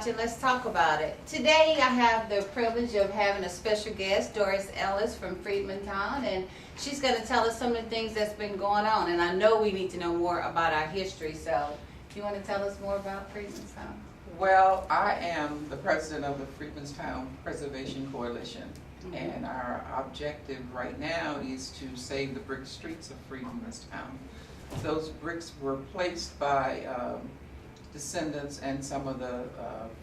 Let's talk about it. Today I have the privilege of having a special guest, Dorris Ellis from Freedmen Town, and she's going to tell us some of the things that's been going on. And I know we need to know more about our history, so do you want to tell us more about Freedmen's Town? Well, I am the president of the Freedmen's Town Preservation Coalition, and our objective right now is to save the brick streets of Freedmen's Town. Those bricks were placed by descendants and some of the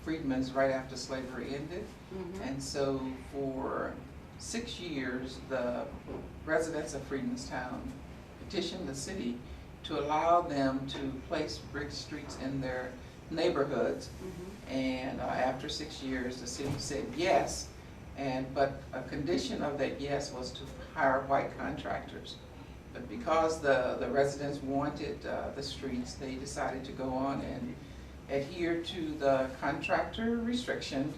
freedmen's right after slavery ended. And so for 6 years, the residents of Freedmen's Town petitioned the city to allow them to place brick streets in their neighborhoods. And after 6 years, the city said yes, but a condition of that yes was to hire white contractors. But because the residents wanted the streets, they decided to go on and adhere to the contractor restriction,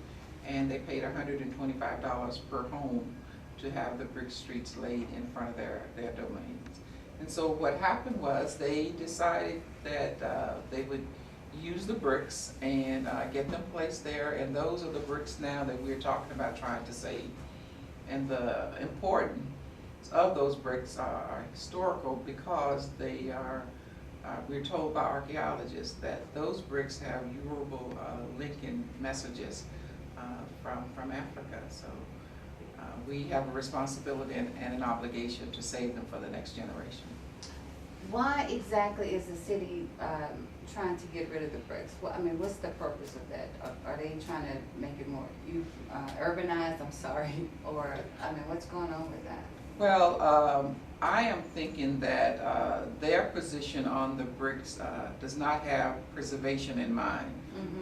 and they paid $125 per home to have the brick streets laid in front of their domains. And so what happened was they decided that they would use the bricks and get them placed there, and those are the bricks now that we're talking about trying to save. And the importance of those bricks are historical because they are, we're told by archaeologists that those bricks have durable Lincoln messages from Africa. So we have a responsibility and an obligation to save them for the next generation. Why exactly is the city trying to get rid of the bricks? I mean, what's the purpose of that? Are they trying to make it more urbanized? I'm sorry, or I mean, what's going on with that? Well, I am thinking that their position on the bricks does not have preservation in mind,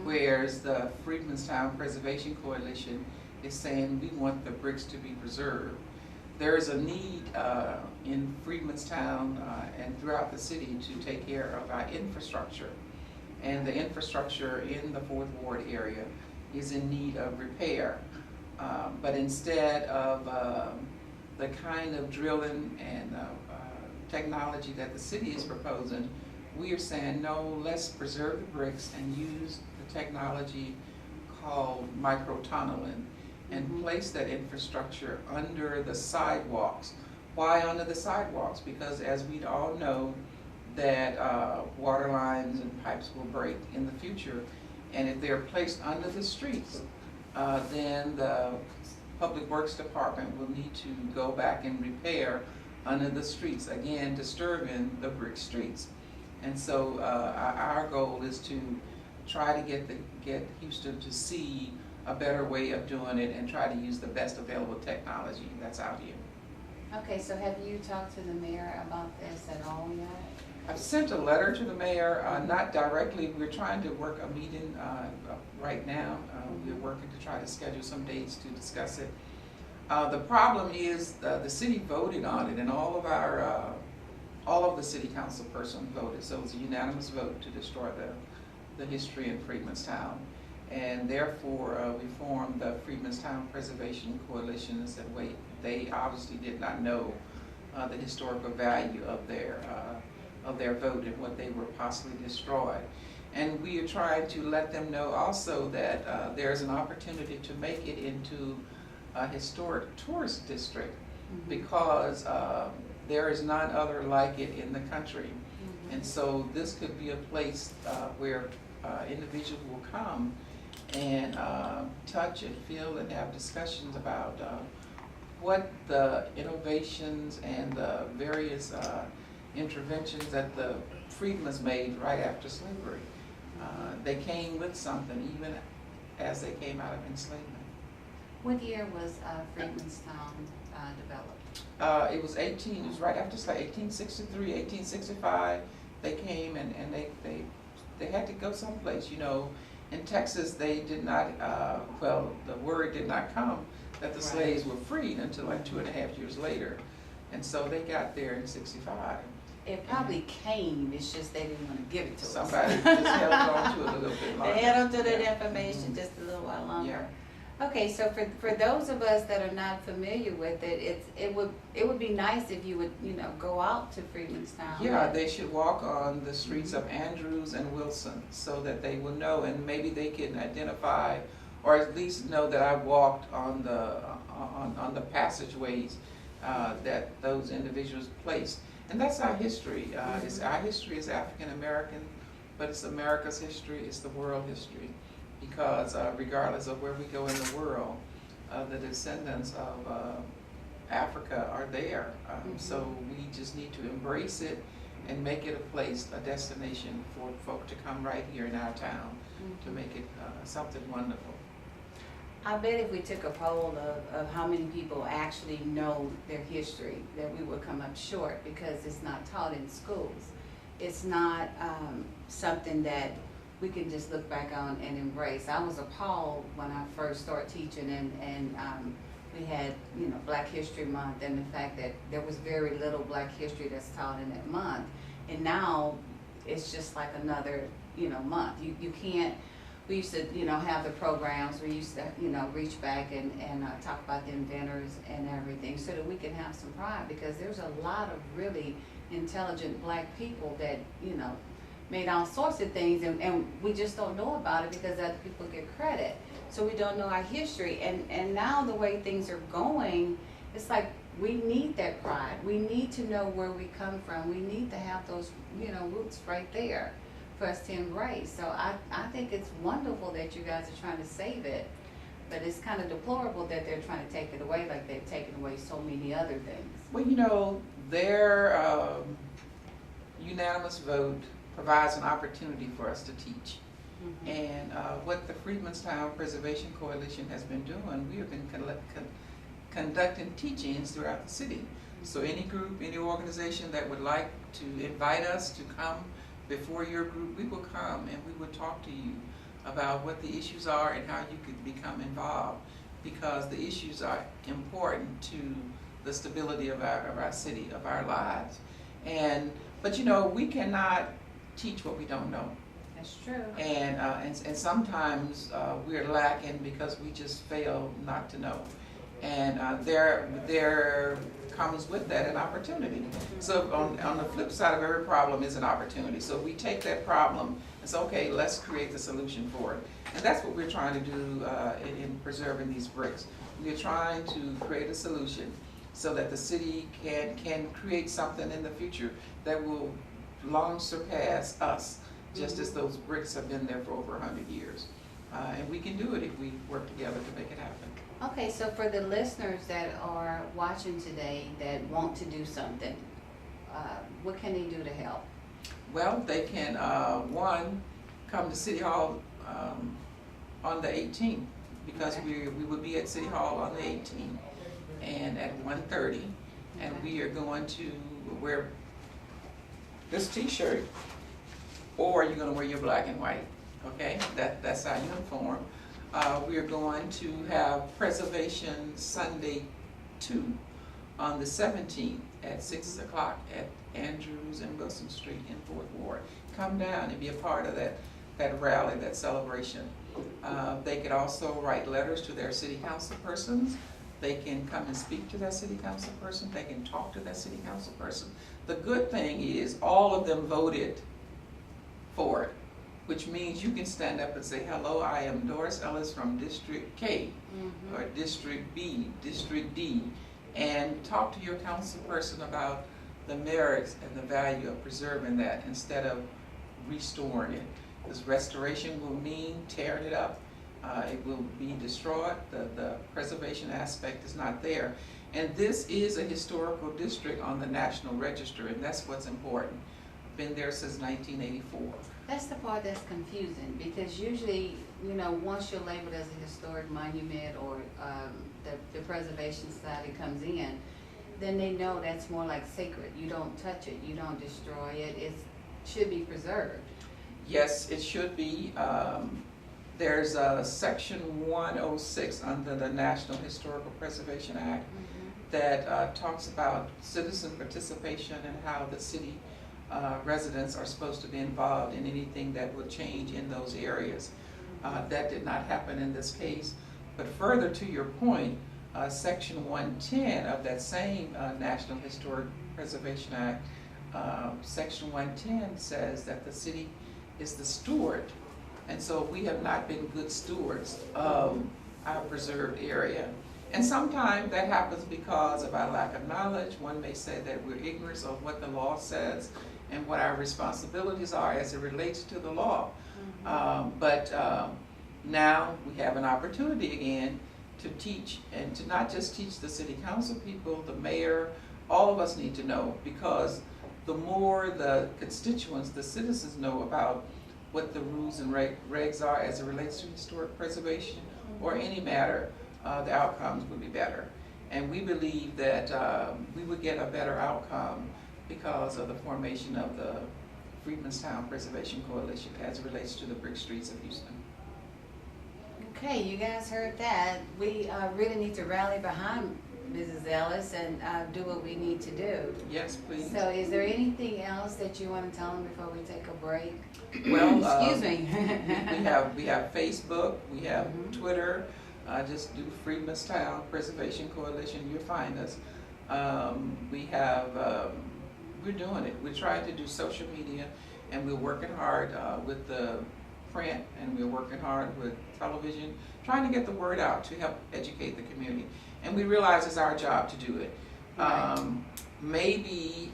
whereas the Freedmen's Town Preservation Coalition is saying we want the bricks to be preserved. There is a need in Freedmen's Town and throughout the city to take care of our infrastructure. And the infrastructure in the 4th Ward area is in need of repair. But instead of the kind of drilling and technology that the city is proposing, we are saying no, let's preserve the bricks and use the technology called micro-tunneling and place that infrastructure under the sidewalks. Why under the sidewalks? Because as we all know that water lines and pipes will break in the future, and if they're placed under the streets, then the Public Works Department will need to go back and repair under the streets, again disturbing the brick streets. And so our goal is to try to get Houston to see a better way of doing it and try to use the best available technology that's out here. Okay, so have you talked to the mayor about this at all yet? I've sent a letter to the mayor, not directly. We're trying to work a meeting right now. We're working to try to schedule some dates to discuss it. The problem is the city voted on it, and all of the city council persons voted. So it was a unanimous vote to destroy the history in Freedmen's Town. And therefore, we formed the Freedmen's Town Preservation Coalition and said, wait, they obviously did not know the historical value of their vote and what they were possibly destroyed. And we are trying to let them know also that there's an opportunity to make it into a historic tourist district because there is none other like it in the country. And so this could be a place where individuals will come and touch and feel and have discussions about what the innovations and the various interventions that the freedmen's made right after slavery. They came with something even as they came out of enslavement. What year was Freedmen's Town developed? It was right after slavery, 1863, 1865. They came and they had to go someplace, you know. In Texas, they did not, well, the word did not come that the slaves were freed until like 2.5 years later. And so they got there in 65. It probably came, it's just they didn't want to give it to Somebody us. just held on to it a little bit longer. They held on to that information just a little while longer. Okay, so for those of us that are not familiar with it, it would be nice if you would, go out to Freedmanstown. Yeah, they should walk on the streets of Andrews and Wilson so that they will know, and maybe they can identify or at least know that I walked on the passageways that those individuals placed. And that's our history. Our history is African American, but it's America's history, it's the world history. Because regardless of where we go in the world, the descendants of Africa are there. So we just need to embrace it and make it a place, a destination for folk to come right here in our town to make it something wonderful. I bet if we took a poll of how many people actually know their history, that we would come up short because it's not taught in schools. It's not something that we can just look back on and embrace. I was appalled when I first started teaching and we had, Black History Month, and the fact that there was very little Black history that's taught in that month. And now it's just like another, month. You can't, we used to, have the programs, we used to, reach back and talk about the inventors and everything so that we can have some pride, because there's a lot of really intelligent Black people that, made all sorts of things, and we just don't know about it because other people get credit. So we don't know our history, and now the way things are going, it's like we need that pride. We need to know where we come from. We need to have those, roots right there for us to embrace. So I think it's wonderful that you guys are trying to save it, but it's kind of deplorable that they're trying to take it away like they've taken away so many other things. Well, their unanimous vote provides an opportunity for us to teach. And what the Freedmanstown Preservation Coalition has been doing, we have been conducting teachings throughout the city. So any group, any organization that would like to invite us to come before your group, we will come and we will talk to you about what the issues are and how you could become involved, because the issues are important to the stability of our city, of our lives. But we cannot teach what we don't know. That's true. And sometimes we're lacking because we just fail not to know. And there comes with that an opportunity. So on the flip side of every problem is an opportunity. So we take that problem and say, okay, let's create the solution for it. And that's what we're trying to do in preserving these bricks. We're trying to create a solution so that the city can create something in the future that will long surpass us, just as those bricks have been there for over 100 years. And we can do it if we work together to make it happen. Okay, so for the listeners that are watching today that want to do something, what can they do to help? Well, they can, one, come to City Hall on the 18th, because we will be at City Hall on the 18th and at 1:30, and we are going to wear this t-shirt, or you're going to wear your black and white, okay? That's our uniform. We are going to have Preservation Sunday 2 on the 17th at 6 o'clock at Andrews and Wilson Street in 4th Ward. Come down and be a part of that rally, that celebration. They could also write letters to their city council persons. They can come and speak to their city council person. They can talk to their city council person. The good thing is all of them voted for it, which means you can stand up and say, hello, I am Dorris Ellis from District K, or District B, District D, and talk to your council person about the merits and the value of preserving that instead of restoring it. Because restoration will mean tearing it up. It will be destroyed. The preservation aspect is not there. And this is a historical district on the National Register, and that's what's important. Been there since 1984. That's the part that's confusing, because usually, once you're labeled as a historic monument or the Preservation Society comes in, then they know that's more like sacred. You don't touch it, you don't destroy it. It should be preserved. Yes, it should be. There's a section 106 under the National Historical Preservation Act that talks about citizen participation and how the city residents are supposed to be involved in anything that would change in those areas. That did not happen in this case, But further to your point, Section 110 of that same National Historic Preservation Act, Section 110 says that the city is the steward. And so we have not been good stewards of our preserved area. And sometimes that happens because of our lack of knowledge. One may say that we're ignorant of what the law says and what our responsibilities are as it relates to the law. But now we have an opportunity again to teach, and to not just teach the city council people, the mayor, all of us need to know, because the more the constituents, the citizens know about what the rules and regs are as it relates to historic preservation or any matter, the outcomes would be better. And we believe that we would get a better outcome because of the formation of the Freedmenstown Preservation Coalition as it relates to the brick streets of Houston. Okay, you guys heard that. We really need to rally behind Mrs. Ellis and do what we need to do. Yes, please. So is there anything else that you want to tell them before we take a break? Well, excuse me. we have Facebook, we have Twitter. Just do Freedmenstown Preservation Coalition, you'll find us. We have, we're doing it. We're trying to do social media, and we're working hard with the print, and we're working hard with television, trying to get the word out to help educate the community. And we realize it's our job to do it. Right. Maybe,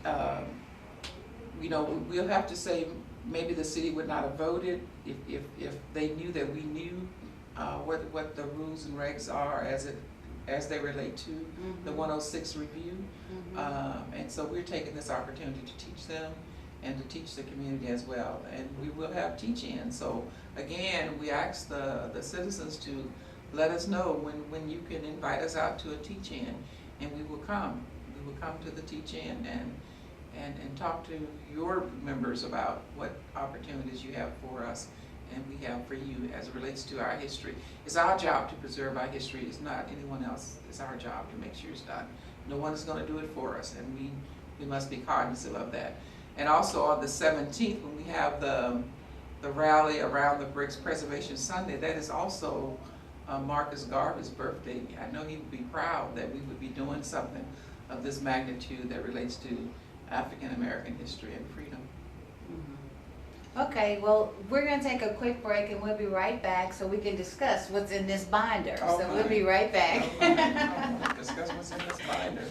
you know, we'll have to say maybe the city would not have voted if they knew that we knew what the rules and regs are as they relate to the 106 review. And so we're taking this opportunity to teach them and to teach the community as well. And we will have teach-ins. So again, we ask the citizens to let us know when you can invite us out to a teach-in, and we will come. We will come to the teach-in and talk to your members about what opportunities you have for us and we have for you as it relates to our history. It's our job to preserve our history. It's not anyone else. It's our job to make sure it's done. No one is going to do it for us, and we must be cognizant of that. And also on the 17th, when we have the rally around the Bricks Preservation Sunday, that is also Marcus Garvey's birthday. I know he would be proud that we would be doing something of this magnitude that relates to African American history and freedom. Okay, well, we're going to take a quick break, and we'll be right back so we can discuss what's in this binder. So we'll be right back. Discuss what's in this binder.